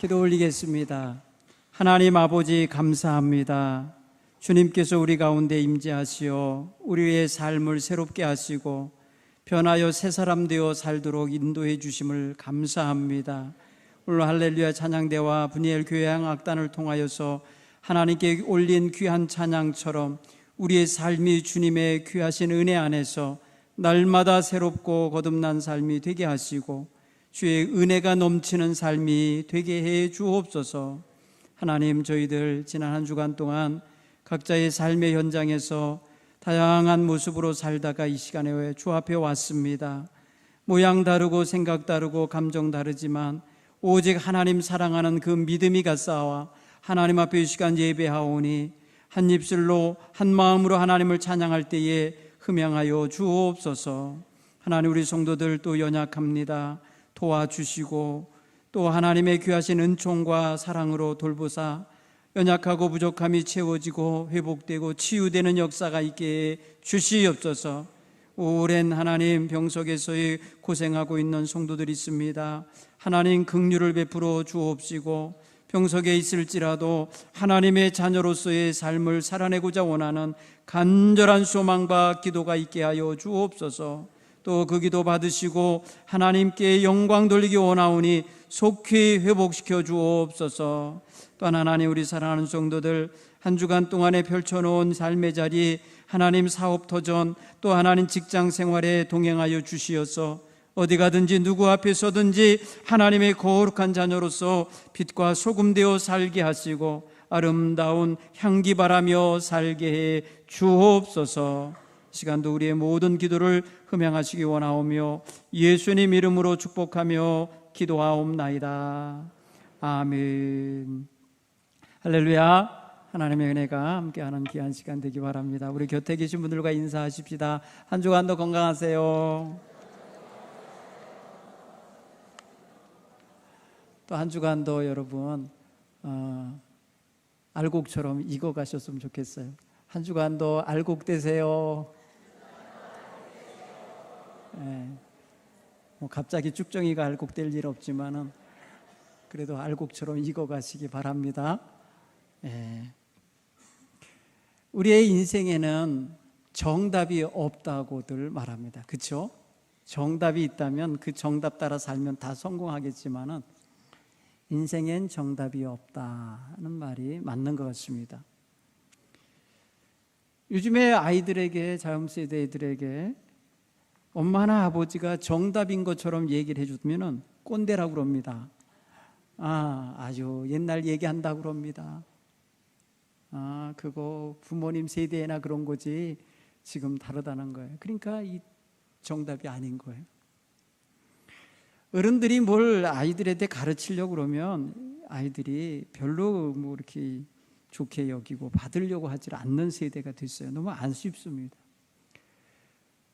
기도 올리겠습니다. 하나님 아버지 감사합니다. 주님께서 우리 가운데 임재하시어 우리의 삶을 새롭게 하시고 변하여 새 사람 되어 살도록 인도해 주심을 감사합니다. 오늘 할렐루야 찬양대와 분이엘 교회양 악단을 통하여서 하나님께 올린 귀한 찬양처럼 우리의 삶이 주님의 귀하신 은혜 안에서 날마다 새롭고 거듭난 삶이 되게 하시고 주의 은혜가 넘치는 삶이 되게 해 주옵소서. 하나님, 저희들 지난 한 주간 동안 각자의 삶의 현장에서 다양한 모습으로 살다가 이 시간에 주 앞에 왔습니다. 모양 다르고 생각 다르고 감정 다르지만 오직 하나님 사랑하는 그 믿음이 가싸와 하나님 앞에 이 시간 예배하오니 한 입술로 한 마음으로 하나님을 찬양할 때에 흠양하여 주옵소서. 하나님, 우리 성도들 또 연약합니다. 도와주시고 또 하나님의 귀하신 은총과 사랑으로 돌보사 연약하고 부족함이 채워지고 회복되고 치유되는 역사가 있게 주시옵소서. 오랜 하나님 병석에서의 고생하고 있는 성도들이 있습니다. 하나님 긍휼을 베풀어 주옵시고 병석에 있을지라도 하나님의 자녀로서의 삶을 살아내고자 원하는 간절한 소망과 기도가 있게 하여 주옵소서. 또 그 기도 받으시고 하나님께 영광 돌리기 원하오니 속히 회복시켜 주옵소서. 또한 하나님, 우리 사랑하는 성도들 한 주간 동안에 펼쳐놓은 삶의 자리, 하나님 사업 터전, 또 하나님 직장 생활에 동행하여 주시어서 어디 가든지 누구 앞에서든지 하나님의 거룩한 자녀로서 빛과 소금 되어 살게 하시고 아름다운 향기 바라며 살게 해 주옵소서. 시간도 우리의 모든 기도를 흠양하시기 원하오며 예수님 이름으로 축복하며 기도하옵나이다. 아멘. 할렐루야. 하나님의 은혜가 함께하는 귀한 시간 되기 바랍니다. 우리 곁에 계신 분들과 인사하십시다. 한 주간도 건강하세요. 또 한 주간도 여러분 알곡처럼 익어가셨으면 좋겠어요. 한 주간도 알곡 되세요. 갑자기 쭉정이가 알곡 될 일 없지만은 그래도 알곡처럼 익어가시기 바랍니다. 우리의 인생에는 정답이 없다고들 말합니다. 그렇죠? 정답이 있다면 그 정답 따라 살면 다 성공하겠지만은 인생엔 정답이 없다는 말이 맞는 것 같습니다. 요즘에 아이들에게, 자녀 세대들에게 엄마나 아버지가 정답인 것처럼 얘기를 해주면 꼰대라고 그럽니다. 아주 옛날 얘기한다고 그럽니다. 그거 부모님 세대나 그런 거지 지금 다르다는 거예요. 그러니까 이 정답이 아닌 거예요. 어른들이 뭘 아이들한테 가르치려고 그러면 아이들이 별로 뭐 이렇게 좋게 여기고 받으려고 하지 않는 세대가 됐어요. 너무 아쉽습니다.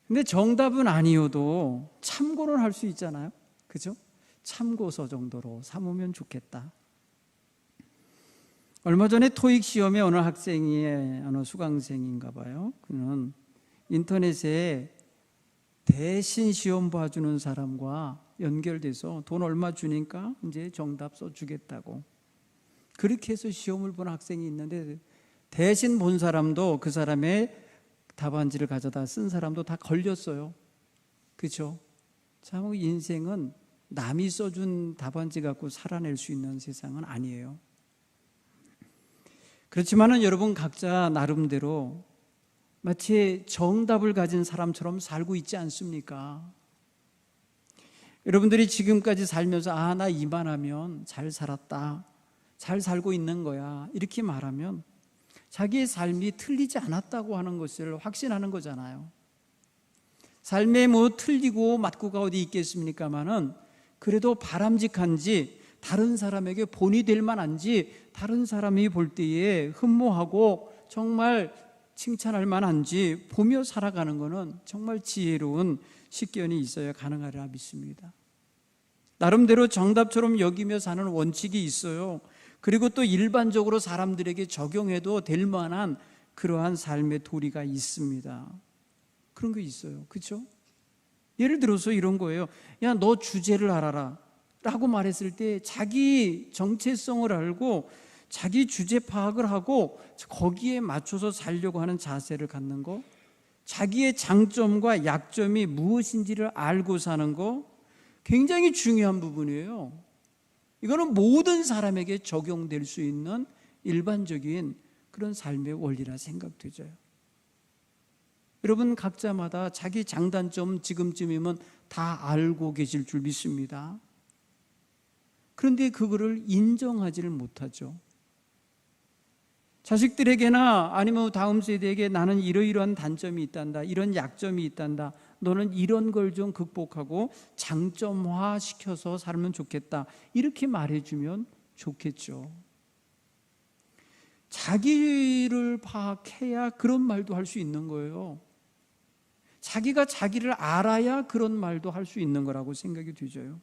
근데 정답은 아니어도 참고는 할 수 있잖아요. 그죠? 참고서 정도로 삼으면 좋겠다. 얼마 전에 토익 시험에 어느 학생이, 어느 수강생인가 봐요. 그는 인터넷에 대신 시험 봐주는 사람과 연결돼서 돈 얼마 주니까 이제 정답 써주겠다고. 그렇게 해서 시험을 본 학생이 있는데 대신 본 사람도 그 사람의 답안지를 가져다 쓴 사람도 다 걸렸어요. 그렇죠? 참 인생은 남이 써준 답안지 갖고 살아낼 수 있는 세상은 아니에요. 그렇지만은 여러분 각자 나름대로 마치 정답을 가진 사람처럼 살고 있지 않습니까? 여러분들이 지금까지 살면서 나 이만하면 잘 살았다, 잘 살고 있는 거야 이렇게 말하면 자기의 삶이 틀리지 않았다고 하는 것을 확신하는 거잖아요. 삶에 뭐 틀리고 맞고가 어디 있겠습니까마는 그래도 바람직한지, 다른 사람에게 본이 될 만한지, 다른 사람이 볼 때에 흠모하고 정말 칭찬할 만한지 보며 살아가는 것은 정말 지혜로운 식견이 있어야 가능하리라 믿습니다. 나름대로 정답처럼 여기며 사는 원칙이 있어요. 그리고 또 일반적으로 사람들에게 적용해도 될 만한 그러한 삶의 도리가 있습니다. 그런 게 있어요. 그렇죠? 예를 들어서 이런 거예요. 야, 너 주제를 알아라 라고 말했을 때 자기 정체성을 알고 자기 주제 파악을 하고 거기에 맞춰서 살려고 하는 자세를 갖는 거, 자기의 장점과 약점이 무엇인지를 알고 사는 거 굉장히 중요한 부분이에요. 이거는 모든 사람에게 적용될 수 있는 일반적인 그런 삶의 원리라 생각되죠. 여러분 각자마다 자기 장단점 지금쯤이면 다 알고 계실 줄 믿습니다. 그런데 그거를 인정하지를 못하죠. 자식들에게나 아니면 다음 세대에게 나는 이러이러한 단점이 있단다, 이런 약점이 있단다, 너는 이런 걸 좀 극복하고 장점화 시켜서 살면 좋겠다, 이렇게 말해주면 좋겠죠. 자기를 파악해야 그런 말도 할 수 있는 거예요. 자기가 자기를 알아야 그런 말도 할 수 있는 거라고 생각이 되죠.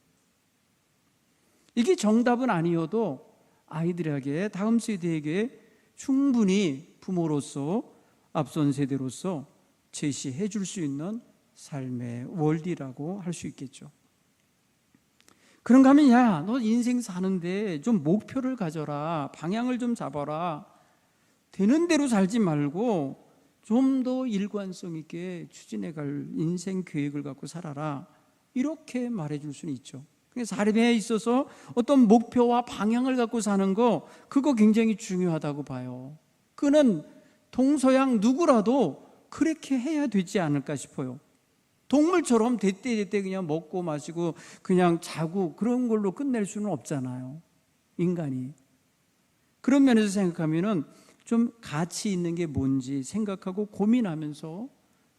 이게 정답은 아니어도 아이들에게, 다음 세대에게 충분히 부모로서 앞선 세대로서 제시해 줄 수 있는 삶의 원리라고 할 수 있겠죠. 그런가 하면 야, 너 인생 사는데 좀 목표를 가져라, 방향을 좀 잡아라, 되는 대로 살지 말고 좀 더 일관성 있게 추진해 갈 인생 계획을 갖고 살아라, 이렇게 말해 줄 수는 있죠. 삶에 있어서 어떤 목표와 방향을 갖고 사는 거, 그거 굉장히 중요하다고 봐요. 그는 동서양 누구라도 그렇게 해야 되지 않을까 싶어요. 동물처럼 대때대때 그냥 먹고 마시고 그냥 자고 그런 걸로 끝낼 수는 없잖아요, 인간이. 그런 면에서 생각하면은 좀 가치 있는 게 뭔지 생각하고 고민하면서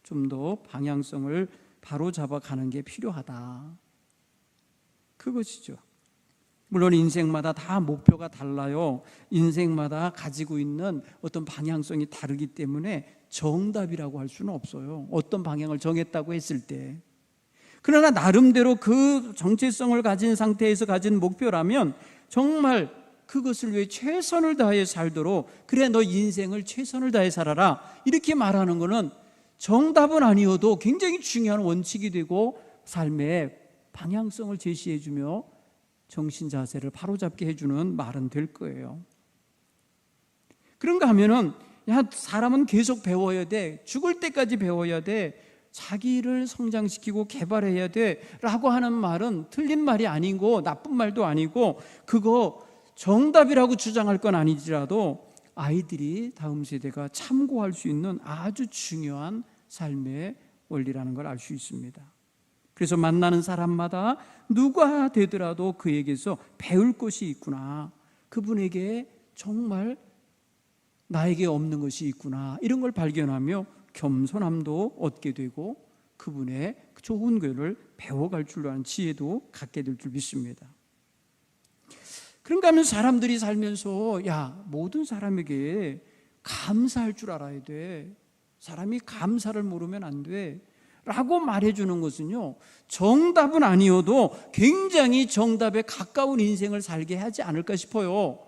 좀 더 방향성을 바로 잡아가는 게 필요하다, 그것이죠. 물론 인생마다 다 목표가 달라요. 인생마다 가지고 있는 어떤 방향성이 다르기 때문에 정답이라고 할 수는 없어요, 어떤 방향을 정했다고 했을 때. 그러나 나름대로 그 정체성을 가진 상태에서 가진 목표라면 정말 그것을 위해 최선을 다해 살도록, 그래 너 인생을 최선을 다해 살아라, 이렇게 말하는 것은 정답은 아니어도 굉장히 중요한 원칙이 되고 삶의 방향성을 제시해주며 정신 자세를 바로잡게 해주는 말은 될 거예요. 그런가 하면은 야, 사람은 계속 배워야 돼, 죽을 때까지 배워야 돼, 자기를 성장시키고 개발해야 돼 라고 하는 말은 틀린 말이 아니고 나쁜 말도 아니고 그거 정답이라고 주장할 건 아니지라도 아이들이, 다음 세대가 참고할 수 있는 아주 중요한 삶의 원리라는 걸 알 수 있습니다. 그래서 만나는 사람마다 누가 되더라도 그에게서 배울 것이 있구나, 그분에게 정말 나에게 없는 것이 있구나, 이런 걸 발견하며 겸손함도 얻게 되고 그분의 좋은 것을 배워갈 줄 아는 지혜도 갖게 될 줄 믿습니다. 그런가 하면 사람들이 살면서 야, 모든 사람에게 감사할 줄 알아야 돼, 사람이 감사를 모르면 안 돼 라고 말해주는 것은요, 정답은 아니어도 굉장히 정답에 가까운 인생을 살게 하지 않을까 싶어요.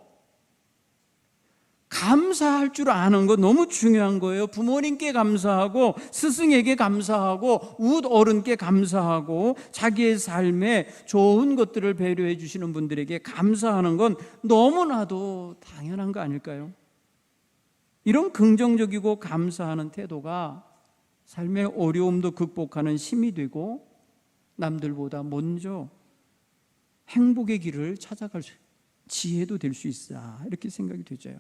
감사할 줄 아는 거 너무 중요한 거예요. 부모님께 감사하고, 스승에게 감사하고, 웃 어른께 감사하고, 자기의 삶에 좋은 것들을 배려해 주시는 분들에게 감사하는 건 너무나도 당연한 거 아닐까요? 이런 긍정적이고 감사하는 태도가 삶의 어려움도 극복하는 힘이 되고 남들보다 먼저 행복의 길을 찾아갈 지혜도 될 수 있어, 이렇게 생각이 되죠.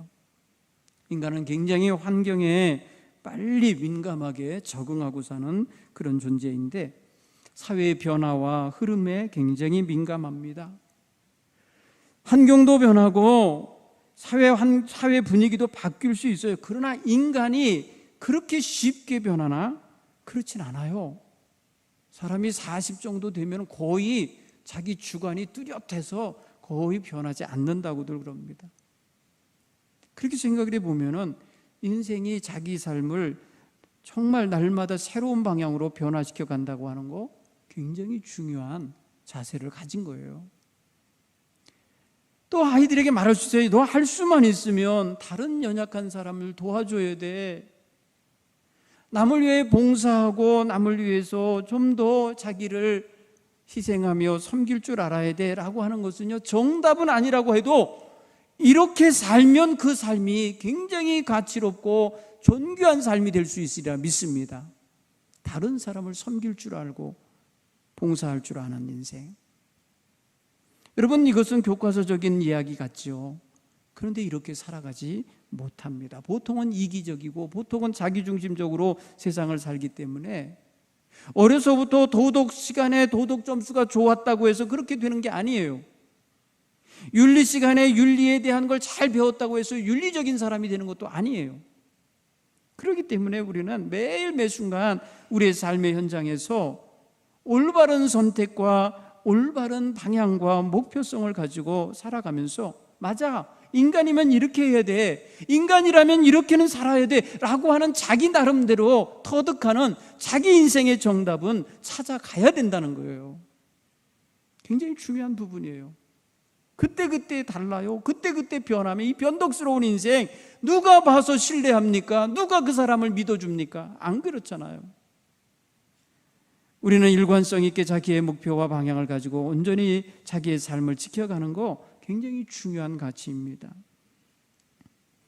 인간은 굉장히 환경에 빨리 민감하게 적응하고 사는 그런 존재인데 사회의 변화와 흐름에 굉장히 민감합니다. 환경도 변하고 사회 분위기도 바뀔 수 있어요. 그러나 인간이 그렇게 쉽게 변하나? 그렇진 않아요. 사람이 40 정도 되면 거의 자기 주관이 뚜렷해서 거의 변하지 않는다고들 그럽니다. 그렇게 생각을 해보면 인생이 자기 삶을 정말 날마다 새로운 방향으로 변화시켜 간다고 하는 거 굉장히 중요한 자세를 가진 거예요. 또 아이들에게 말할 수 있어요. 너 할 수만 있으면 다른 연약한 사람을 도와줘야 돼. 남을 위해 봉사하고 남을 위해서 좀 더 자기를 희생하며 섬길 줄 알아야 돼 라고 하는 것은요, 정답은 아니라고 해도 이렇게 살면 그 삶이 굉장히 가치롭고 존귀한 삶이 될 수 있으리라 믿습니다. 다른 사람을 섬길 줄 알고 봉사할 줄 아는 인생. 여러분, 이것은 교과서적인 이야기 같죠. 그런데 이렇게 살아가지 못합니다. 보통은 이기적이고 보통은 자기중심적으로 세상을 살기 때문에 어려서부터 도덕 시간에 도덕 점수가 좋았다고 해서 그렇게 되는 게 아니에요. 윤리 시간에 윤리에 대한 걸 잘 배웠다고 해서 윤리적인 사람이 되는 것도 아니에요. 그렇기 때문에 우리는 매일 매순간 우리의 삶의 현장에서 올바른 선택과 올바른 방향과 목표성을 가지고 살아가면서, 맞아, 인간이면 이렇게 해야 돼, 인간이라면 이렇게는 살아야 돼 라고 하는 자기 나름대로 터득하는 자기 인생의 정답은 찾아가야 된다는 거예요. 굉장히 중요한 부분이에요. 그때그때 달라요. 그때그때 변하면 이 변덕스러운 인생 누가 봐서 신뢰합니까? 누가 그 사람을 믿어줍니까? 안 그렇잖아요. 우리는 일관성 있게 자기의 목표와 방향을 가지고 온전히 자기의 삶을 지켜가는 거 굉장히 중요한 가치입니다.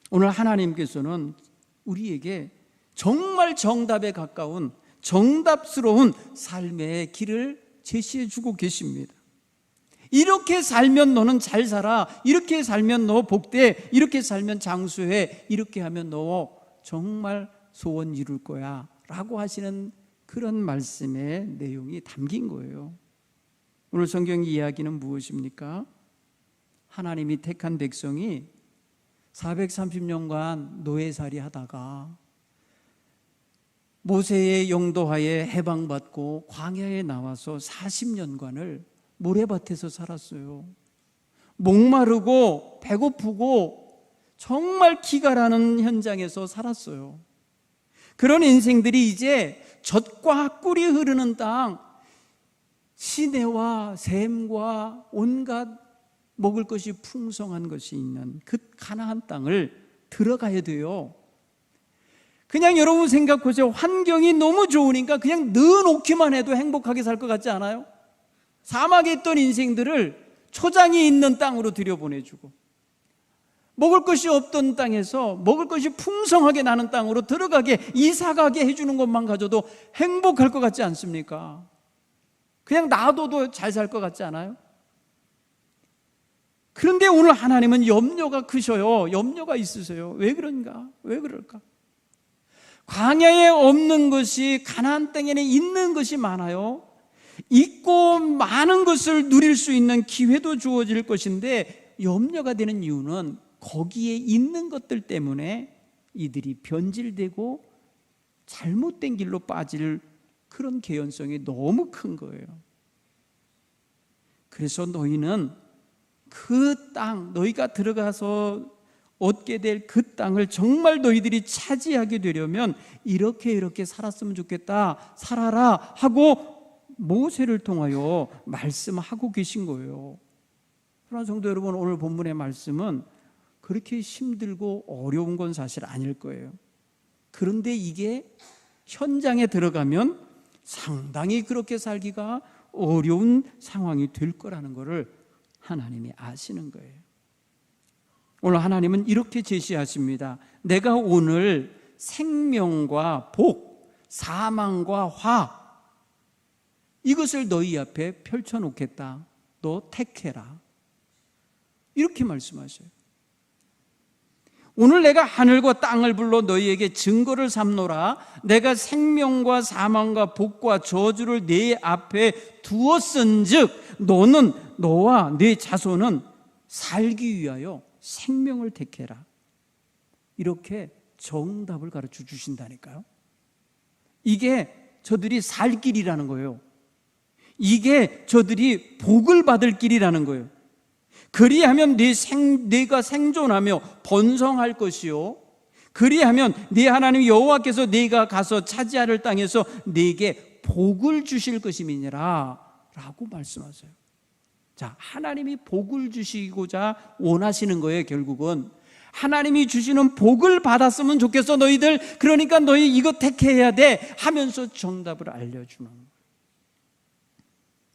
오늘 하나님께서는 우리에게 정말 정답에 가까운 정답스러운 삶의 길을 제시해 주고 계십니다. 이렇게 살면 너는 잘 살아, 이렇게 살면 너 복돼, 이렇게 살면 장수해, 이렇게 하면 너 정말 소원 이룰 거야 라고 하시는 그런 말씀의 내용이 담긴 거예요. 오늘 성경 이야기는 무엇입니까? 하나님이 택한 백성이 430년간 노예살이 하다가 모세의 영도하에 해방받고 광야에 나와서 40년간을 모래밭에서 살았어요. 목마르고 배고프고 정말 기갈하는 현장에서 살았어요. 그런 인생들이 이제 젖과 꿀이 흐르는 땅, 시내와 샘과 온갖 먹을 것이 풍성한 것이 있는 그 가나안 땅을 들어가야 돼요. 그냥 여러분 생각하세요. 환경이 너무 좋으니까 그냥 넣어놓기만 해도 행복하게 살 것 같지 않아요? 사막에 있던 인생들을 초장이 있는 땅으로 들여보내주고, 먹을 것이 없던 땅에서 먹을 것이 풍성하게 나는 땅으로 들어가게, 이사가게 해주는 것만 가져도 행복할 것 같지 않습니까? 그냥 놔둬도 잘 살 것 같지 않아요? 그런데 오늘 하나님은 염려가 크셔요. 염려가 있으세요. 왜 그런가? 왜 그럴까? 광야에 없는 것이 가나안 땅에는 있는 것이 많아요. 있고 많은 것을 누릴 수 있는 기회도 주어질 것인데, 염려가 되는 이유는 거기에 있는 것들 때문에 이들이 변질되고 잘못된 길로 빠질 그런 개연성이 너무 큰 거예요. 그래서 너희는 그 땅, 너희가 들어가서 얻게 될 그 땅을 정말 너희들이 차지하게 되려면 이렇게 살았으면 좋겠다, 살아라 하고 모세를 통하여 말씀하고 계신 거예요. 그러나 성도 여러분, 오늘 본문의 말씀은 그렇게 힘들고 어려운 건 사실 아닐 거예요. 그런데 이게 현장에 들어가면 상당히 그렇게 살기가 어려운 상황이 될 거라는 것을 하나님이 아시는 거예요. 오늘 하나님은 이렇게 제시하십니다. 내가 오늘 생명과 복, 사망과 화, 이것을 너희 앞에 펼쳐놓겠다. 너 택해라. 이렇게 말씀하셔요. 오늘 내가 하늘과 땅을 불러 너희에게 증거를 삼노라. 내가 생명과 사망과 복과 저주를 네 앞에 두었은즉 너는, 너와 네 자손은 살기 위하여 생명을 택해라. 이렇게 정답을 가르쳐 주신다니까요. 이게 저들이 살 길이라는 거예요. 이게 저들이 복을 받을 길이라는 거예요. 그리하면 네가 생존하며 번성할 것이요, 그리하면 네 하나님 여호와께서 네가 가서 차지할 땅에서 네게 복을 주실 것임이니라 라고 말씀하세요. 자, 하나님이 복을 주시고자 원하시는 거예요. 결국은 하나님이 주시는 복을 받았으면 좋겠어 너희들, 그러니까 너희 이거 택해야 돼 하면서 정답을 알려주는 거예요.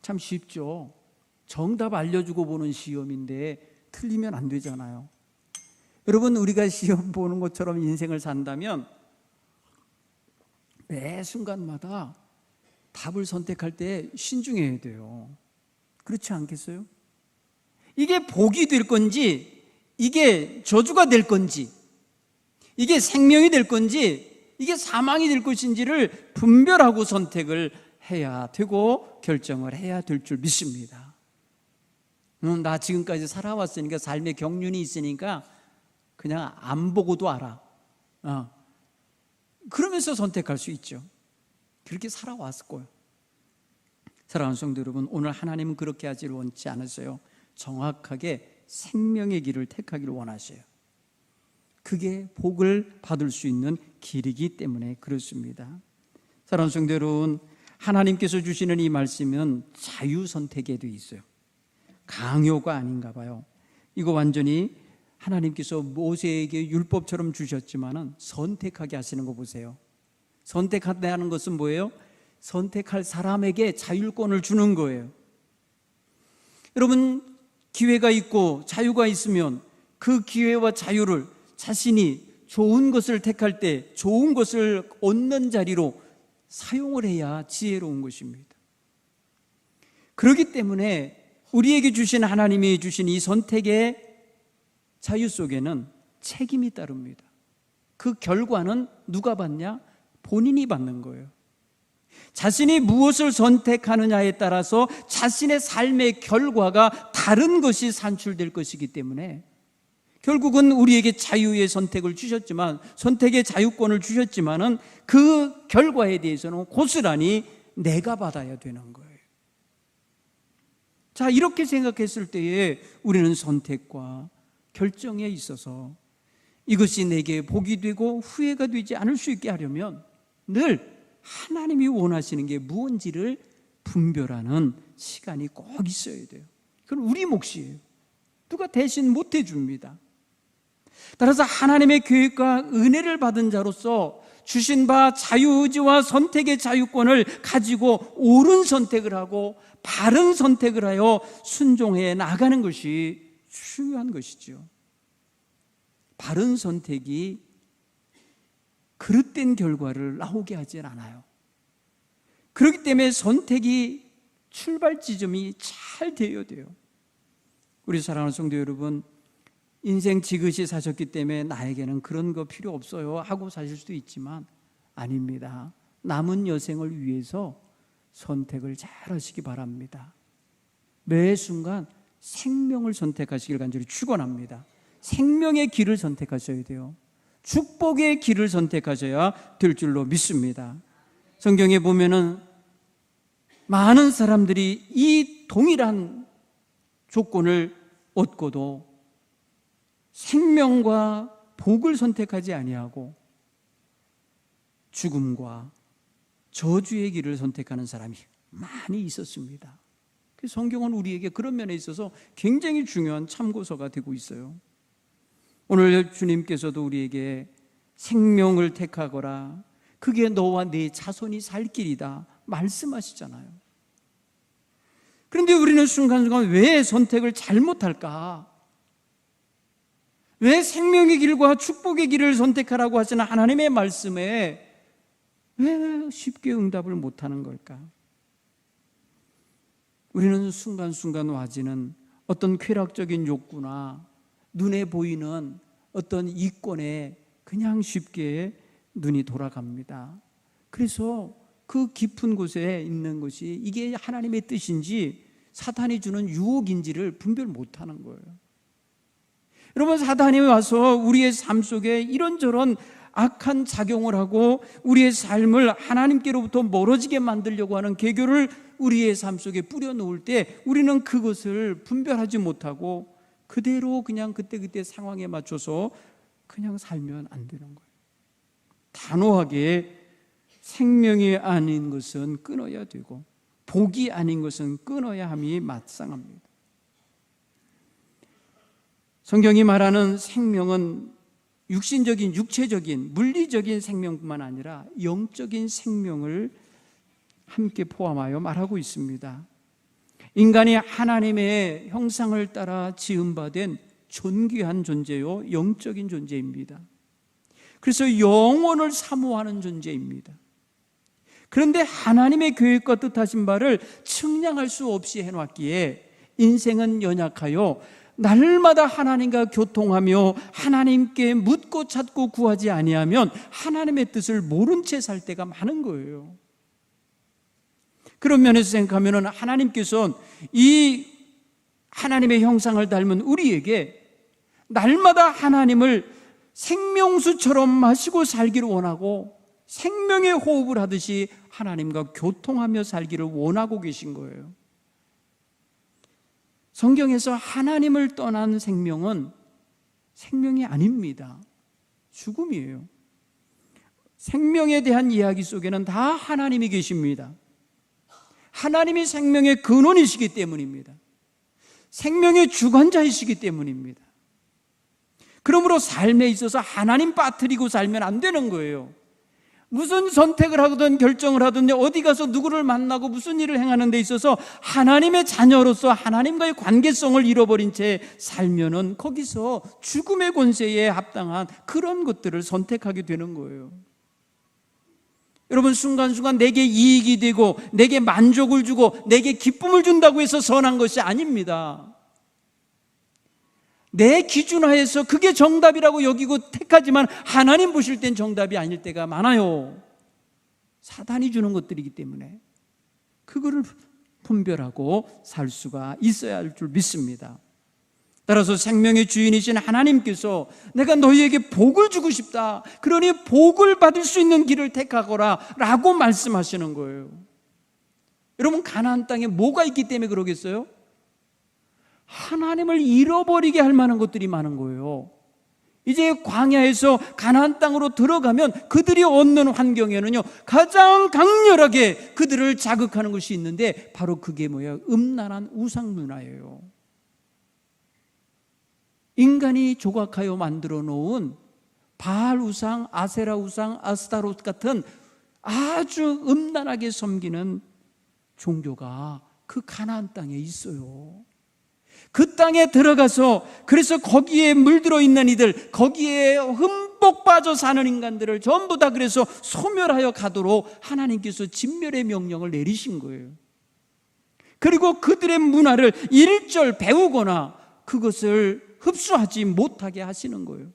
참 쉽죠. 정답 알려주고 보는 시험인데 틀리면 안 되잖아요. 여러분, 우리가 시험 보는 것처럼 인생을 산다면 매 순간마다 답을 선택할 때 신중해야 돼요. 그렇지 않겠어요? 이게 복이 될 건지, 이게 저주가 될 건지, 이게 생명이 될 건지, 이게 사망이 될 것인지를 분별하고 선택을 해야 되고 결정을 해야 될 줄 믿습니다. 나 지금까지 살아왔으니까, 삶의 경륜이 있으니까 그냥 안 보고도 알아. 그러면서 선택할 수 있죠. 그렇게 살아왔을 거예요. 사랑하는 성도 여러분, 오늘 하나님은 그렇게 하지를 원치 않으세요. 정확하게 생명의 길을 택하기를 원하셔요. 그게 복을 받을 수 있는 길이기 때문에 그렇습니다. 사랑하는 성도 여러분, 하나님께서 주시는 이 말씀은 자유선택에 되어 있어요. 강요가 아닌가 봐요. 이거 완전히 하나님께서 모세에게 율법처럼 주셨지만은 선택하게 하시는 거 보세요. 선택한다는 것은 뭐예요? 선택할 사람에게 자율권을 주는 거예요. 여러분, 기회가 있고 자유가 있으면 그 기회와 자유를 자신이 좋은 것을 택할 때 좋은 것을 얻는 자리로 사용을 해야 지혜로운 것입니다. 그렇기 때문에 우리에게 주신, 하나님이 주신 이 선택의 자유 속에는 책임이 따릅니다. 그 결과는 누가 받냐? 본인이 받는 거예요. 자신이 무엇을 선택하느냐에 따라서 자신의 삶의 결과가 다른 것이 산출될 것이기 때문에 결국은 우리에게 자유의 선택을 주셨지만, 선택의 자유권을 주셨지만은 그 결과에 대해서는 고스란히 내가 받아야 되는 거예요. 자, 이렇게 생각했을 때에 우리는 선택과 결정에 있어서 이것이 내게 복이 되고 후회가 되지 않을 수 있게 하려면 늘 하나님이 원하시는 게 무엇인지를 분별하는 시간이 꼭 있어야 돼요. 그건 우리 몫이에요. 누가 대신 못 해줍니다. 따라서 하나님의 계획과 은혜를 받은 자로서 주신 바 자유의지와 선택의 자유권을 가지고 옳은 선택을 하고 바른 선택을 하여 순종해 나가는 것이 중요한 것이죠. 바른 선택이 그릇된 결과를 나오게 하지 않아요. 그렇기 때문에 선택이 출발 지점이 잘 되어야 돼요. 우리 사랑하는 성도 여러분, 인생 지긋이 사셨기 때문에 나에게는 그런 거 필요 없어요 하고 사실 수도 있지만 아닙니다. 남은 여생을 위해서 선택을 잘 하시기 바랍니다. 매 순간 생명을 선택하시길 간절히 축원합니다. 생명의 길을 선택하셔야 돼요. 축복의 길을 선택하셔야 될 줄로 믿습니다. 성경에 보면은 많은 사람들이 이 동일한 조건을 얻고도 생명과 복을 선택하지 아니하고 죽음과 저주의 길을 선택하는 사람이 많이 있었습니다. 성경은 우리에게 그런 면에 있어서 굉장히 중요한 참고서가 되고 있어요. 오늘 주님께서도 우리에게 생명을 택하거라, 그게 너와 네 자손이 살 길이다 말씀하시잖아요. 그런데 우리는 순간순간 왜 선택을 잘못할까? 왜 생명의 길과 축복의 길을 선택하라고 하시는 하나님의 말씀에 왜 쉽게 응답을 못하는 걸까? 우리는 순간순간 와지는 어떤 쾌락적인 욕구나 눈에 보이는 어떤 이권에 그냥 쉽게 눈이 돌아갑니다. 그래서 그 깊은 곳에 있는 것이 이게 하나님의 뜻인지 사탄이 주는 유혹인지를 분별 못하는 거예요. 여러분, 사탄이 와서 우리의 삶 속에 이런저런 악한 작용을 하고 우리의 삶을 하나님께로부터 멀어지게 만들려고 하는 계교를 우리의 삶 속에 뿌려놓을 때 우리는 그것을 분별하지 못하고 그대로 그냥 그때그때 상황에 맞춰서 그냥 살면 안 되는 거예요. 단호하게 생명이 아닌 것은 끊어야 되고 복이 아닌 것은 끊어야 함이 마땅합니다. 성경이 말하는 생명은 육신적인, 육체적인, 물리적인 생명뿐만 아니라 영적인 생명을 함께 포함하여 말하고 있습니다. 인간이 하나님의 형상을 따라 지음받은 존귀한 존재요, 영적인 존재입니다. 그래서 영원을 사모하는 존재입니다. 그런데 하나님의 계획과 뜻하신 바를 측량할 수 없이 해놨기에 인생은 연약하여 날마다 하나님과 교통하며 하나님께 묻고 찾고 구하지 아니하면 하나님의 뜻을 모른 채 살 때가 많은 거예요. 그런 면에서 생각하면 하나님께서는 이 하나님의 형상을 닮은 우리에게 날마다 하나님을 생명수처럼 마시고 살기를 원하고 생명의 호흡을 하듯이 하나님과 교통하며 살기를 원하고 계신 거예요. 성경에서 하나님을 떠난 생명은 생명이 아닙니다. 죽음이에요. 생명에 대한 이야기 속에는 다 하나님이 계십니다. 하나님이 생명의 근원이시기 때문입니다. 생명의 주관자이시기 때문입니다. 그러므로 삶에 있어서 하나님 빠뜨리고 살면 안 되는 거예요. 무슨 선택을 하든 결정을 하든 어디 가서 누구를 만나고 무슨 일을 행하는 데 있어서 하나님의 자녀로서 하나님과의 관계성을 잃어버린 채 살면은 거기서 죽음의 권세에 합당한 그런 것들을 선택하게 되는 거예요. 여러분, 순간순간 내게 이익이 되고 내게 만족을 주고 내게 기쁨을 준다고 해서 선한 것이 아닙니다. 내 기준하에서 그게 정답이라고 여기고 택하지만 하나님 보실 땐 정답이 아닐 때가 많아요. 사단이 주는 것들이기 때문에 그거를 분별하고 살 수가 있어야 할 줄 믿습니다. 따라서 생명의 주인이신 하나님께서 내가 너희에게 복을 주고 싶다, 그러니 복을 받을 수 있는 길을 택하거라 라고 말씀하시는 거예요. 여러분, 가나안 땅에 뭐가 있기 때문에 그러겠어요? 하나님을 잃어버리게 할 만한 것들이 많은 거예요. 이제 광야에서 가나안 땅으로 들어가면 그들이 얻는 환경에는요, 가장 강렬하게 그들을 자극하는 것이 있는데 바로 그게 뭐예요? 음란한 우상 문화예요. 인간이 조각하여 만들어 놓은 바알 우상, 아세라 우상, 아스타롯 같은 아주 음란하게 섬기는 종교가 그 가나안 땅에 있어요. 그 땅에 들어가서 그래서 거기에 물들어 있는 이들, 거기에 흠뻑 빠져 사는 인간들을 전부 다 그래서 소멸하여 가도록 하나님께서 진멸의 명령을 내리신 거예요. 그리고 그들의 문화를 일절 배우거나 그것을 흡수하지 못하게 하시는 거예요.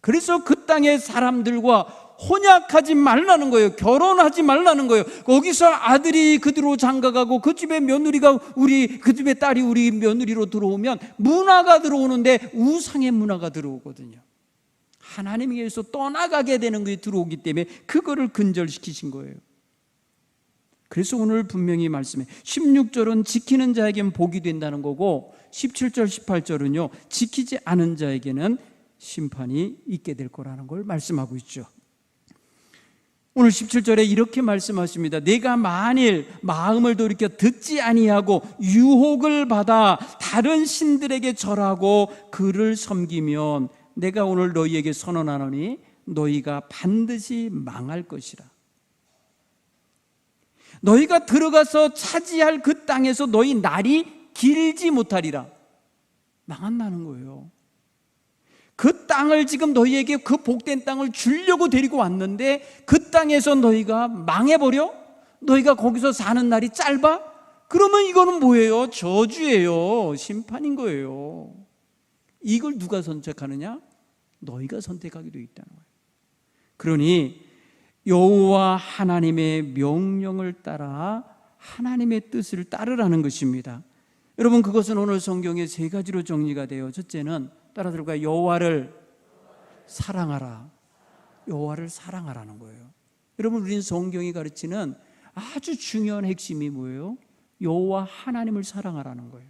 그래서 그 땅의 사람들과 혼약하지 말라는 거예요. 결혼하지 말라는 거예요. 거기서 아들이 그 뒤로 장가가고 그 집에 며느리가 그 집에 딸이 우리 며느리로 들어오면 문화가 들어오는데 우상의 문화가 들어오거든요. 하나님에게서 떠나가게 되는 것이 들어오기 때문에 그거를 근절시키신 거예요. 그래서 오늘 분명히 말씀해 16절은 지키는 자에게는 복이 된다는 거고 17절 18절은요 지키지 않은 자에게는 심판이 있게 될 거라는 걸 말씀하고 있죠. 오늘 17절에 이렇게 말씀하십니다. 내가 만일 마음을 돌이켜 듣지 아니하고 유혹을 받아 다른 신들에게 절하고 그를 섬기면 내가 오늘 너희에게 선언하노니 너희가 반드시 망할 것이라. 너희가 들어가서 차지할 그 땅에서 너희 날이 길지 못하리라. 망한다는 거예요. 그 땅을 지금 너희에게 그 복된 땅을 주려고 데리고 왔는데 그 땅에서 너희가 망해버려? 너희가 거기서 사는 날이 짧아? 그러면 이거는 뭐예요? 저주예요. 심판인 거예요. 이걸 누가 선택하느냐? 너희가 선택하게 되어 있다는 거예요. 그러니 여호와 하나님의 명령을 따라 하나님의 뜻을 따르라는 것입니다. 여러분, 그것은 오늘 성경에 세 가지로 정리가 돼요. 첫째는 따라 들어가 여호와를 사랑하라. 여호와를 사랑하라는 거예요. 여러분, 우리는 성경이 가르치는 아주 중요한 핵심이 뭐예요? 여호와 하나님을 사랑하라는 거예요.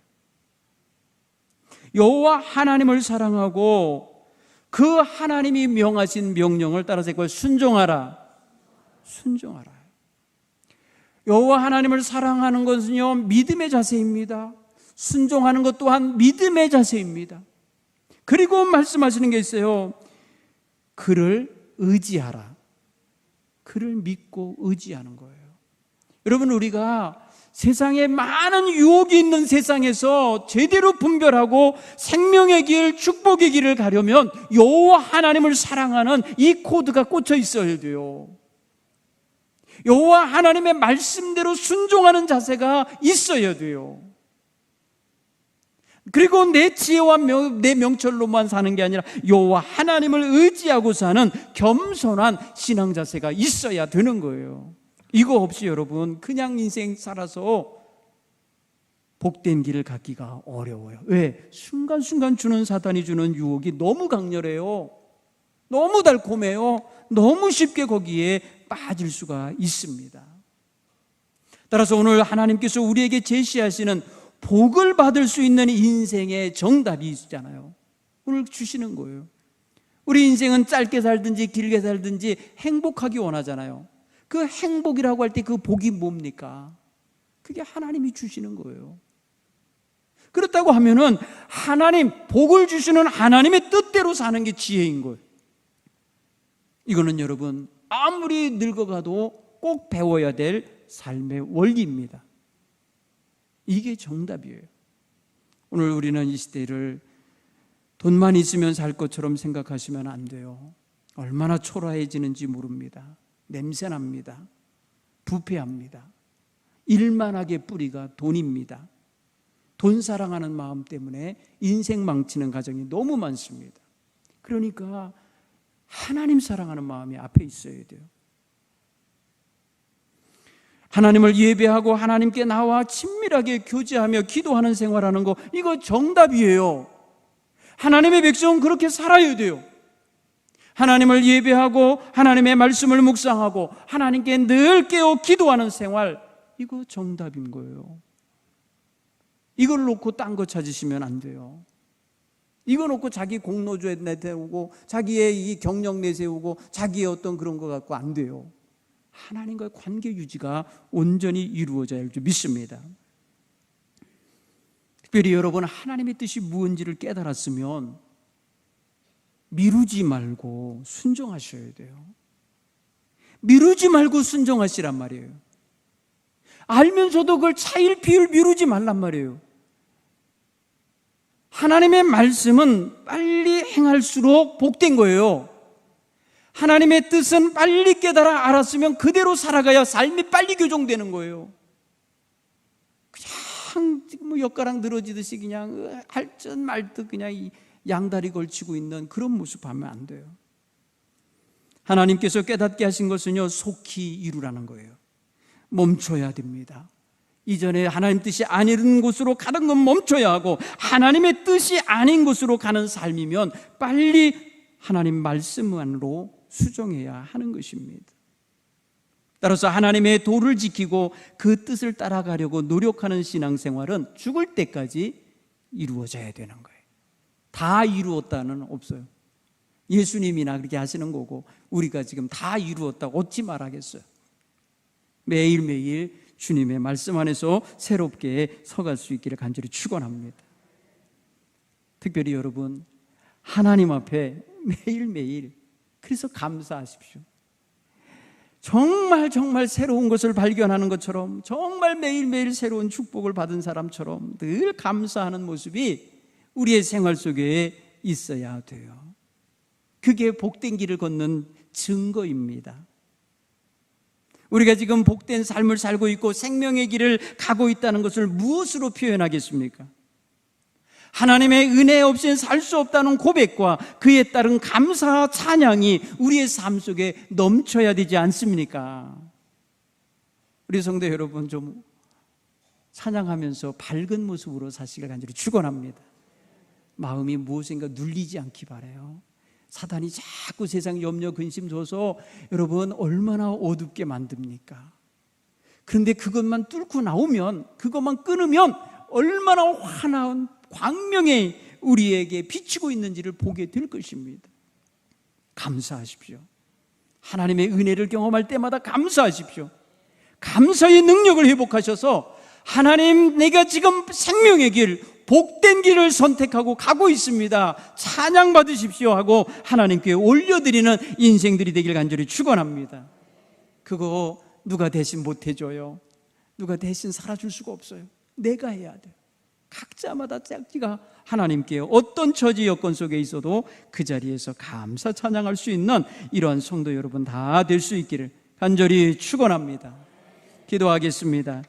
여호와 하나님을 사랑하고 그 하나님이 명하신 명령을 따라서 그걸 순종하라. 순종하라. 여호와 하나님을 사랑하는 것은요 믿음의 자세입니다. 순종하는 것 또한 믿음의 자세입니다. 그리고 말씀하시는 게 있어요. 그를 의지하라. 그를 믿고 의지하는 거예요. 여러분, 우리가 세상에 많은 유혹이 있는 세상에서 제대로 분별하고 생명의 길, 축복의 길을 가려면 여호와 하나님을 사랑하는 이 코드가 꽂혀 있어야 돼요. 여호와 하나님의 말씀대로 순종하는 자세가 있어야 돼요. 그리고 내 지혜와 내 명철로만 사는 게 아니라 여호와 하나님을 의지하고 사는 겸손한 신앙 자세가 있어야 되는 거예요. 이거 없이 여러분 그냥 인생 살아서 복된 길을 갖기가 어려워요. 왜? 순간순간 주는 사단이 주는 유혹이 너무 강렬해요. 너무 달콤해요. 너무 쉽게 거기에 빠질 수가 있습니다. 따라서 오늘 하나님께서 우리에게 제시하시는 복을 받을 수 있는 인생의 정답이 있잖아요. 오늘 주시는 거예요. 우리 인생은 짧게 살든지 길게 살든지 행복하기 원하잖아요. 그 행복이라고 할 때 그 복이 뭡니까? 그게 하나님이 주시는 거예요. 그렇다고 하면은 하나님, 복을 주시는 하나님의 뜻대로 사는 게 지혜인 거예요. 이거는 여러분 아무리 늙어가도 꼭 배워야 될 삶의 원리입니다. 이게 정답이에요. 오늘 우리는 이 시대를 돈만 있으면 살 것처럼 생각하시면 안 돼요. 얼마나 초라해지는지 모릅니다. 냄새납니다. 부패합니다. 일만하게 뿌리가 돈입니다. 돈 사랑하는 마음 때문에 인생 망치는 가정이 너무 많습니다. 그러니까 하나님 사랑하는 마음이 앞에 있어야 돼요. 하나님을 예배하고 하나님께 나와 친밀하게 교제하며 기도하는 생활하는 거, 이거 정답이에요. 하나님의 백성은 그렇게 살아야 돼요. 하나님을 예배하고 하나님의 말씀을 묵상하고 하나님께 늘 깨어 기도하는 생활, 이거 정답인 거예요. 이걸 놓고 딴 거 찾으시면 안 돼요. 이거 놓고 자기 공로주에 내세우고 자기의 이 경력 내세우고 자기의 어떤 그런 거 갖고 안 돼요. 하나님과의 관계 유지가 온전히 이루어져야 할 줄 믿습니다. 특별히 여러분 하나님의 뜻이 무엇인지를 깨달았으면 미루지 말고 순종하셔야 돼요. 미루지 말고 순종하시란 말이에요. 알면서도 그걸 차일피일 미루지 말란 말이에요. 하나님의 말씀은 빨리 행할수록 복된 거예요. 하나님의 뜻은 빨리 깨달아 알았으면 그대로 살아가야 삶이 빨리 교정되는 거예요. 그냥 뭐 엿가락 늘어지듯이 그냥 할듯 말듯 그냥 이 양다리 걸치고 있는 그런 모습 하면 안 돼요. 하나님께서 깨닫게 하신 것은요, 속히 이루라는 거예요. 멈춰야 됩니다. 이전에 하나님 뜻이 아닌 곳으로 가는 건 멈춰야 하고, 하나님의 뜻이 아닌 곳으로 가는 삶이면 빨리 하나님 말씀만으로 수정해야 하는 것입니다. 따라서 하나님의 도를 지키고 그 뜻을 따라가려고 노력하는 신앙생활은 죽을 때까지 이루어져야 되는 거예요. 다 이루었다는 없어요. 예수님이나 그렇게 하시는 거고 우리가 지금 다 이루었다고 어찌 말하겠어요. 매일매일 주님의 말씀 안에서 새롭게 서갈 수 있기를 간절히 축원합니다. 특별히 여러분 하나님 앞에 매일매일 그래서 감사하십시오. 정말 새로운 것을 발견하는 것처럼, 정말 매일매일 새로운 축복을 받은 사람처럼 늘 감사하는 모습이 우리의 생활 속에 있어야 돼요. 그게 복된 길을 걷는 증거입니다. 우리가 지금 복된 삶을 살고 있고 생명의 길을 가고 있다는 것을 무엇으로 표현하겠습니까? 하나님의 은혜 없이는 살 수 없다는 고백과 그에 따른 감사 찬양이 우리의 삶 속에 넘쳐야 되지 않습니까? 우리 성도 여러분 좀 찬양하면서 밝은 모습으로 사시기를 간절히 축원합니다. 마음이 무엇인가 눌리지 않기 바라요. 사단이 자꾸 세상 염려 근심 줘서 여러분 얼마나 어둡게 만듭니까? 그런데 그것만 뚫고 나오면, 그것만 끊으면 얼마나 환한 광명이 우리에게 비치고 있는지를 보게 될 것입니다. 감사하십시오. 하나님의 은혜를 경험할 때마다 감사하십시오. 감사의 능력을 회복하셔서 하나님, 내가 지금 생명의 길, 복된 길을 선택하고 가고 있습니다. 찬양 받으십시오 하고 하나님께 올려드리는 인생들이 되길 간절히 축원합니다. 그거 누가 대신 못 해줘요. 누가 대신 살아줄 수가 없어요. 내가 해야 돼요. 각자마다 자기가 하나님께 어떤 처지 여건 속에 있어도 그 자리에서 감사 찬양할 수 있는 이러한 성도 여러분 다 될 수 있기를 간절히 축원합니다. 기도하겠습니다.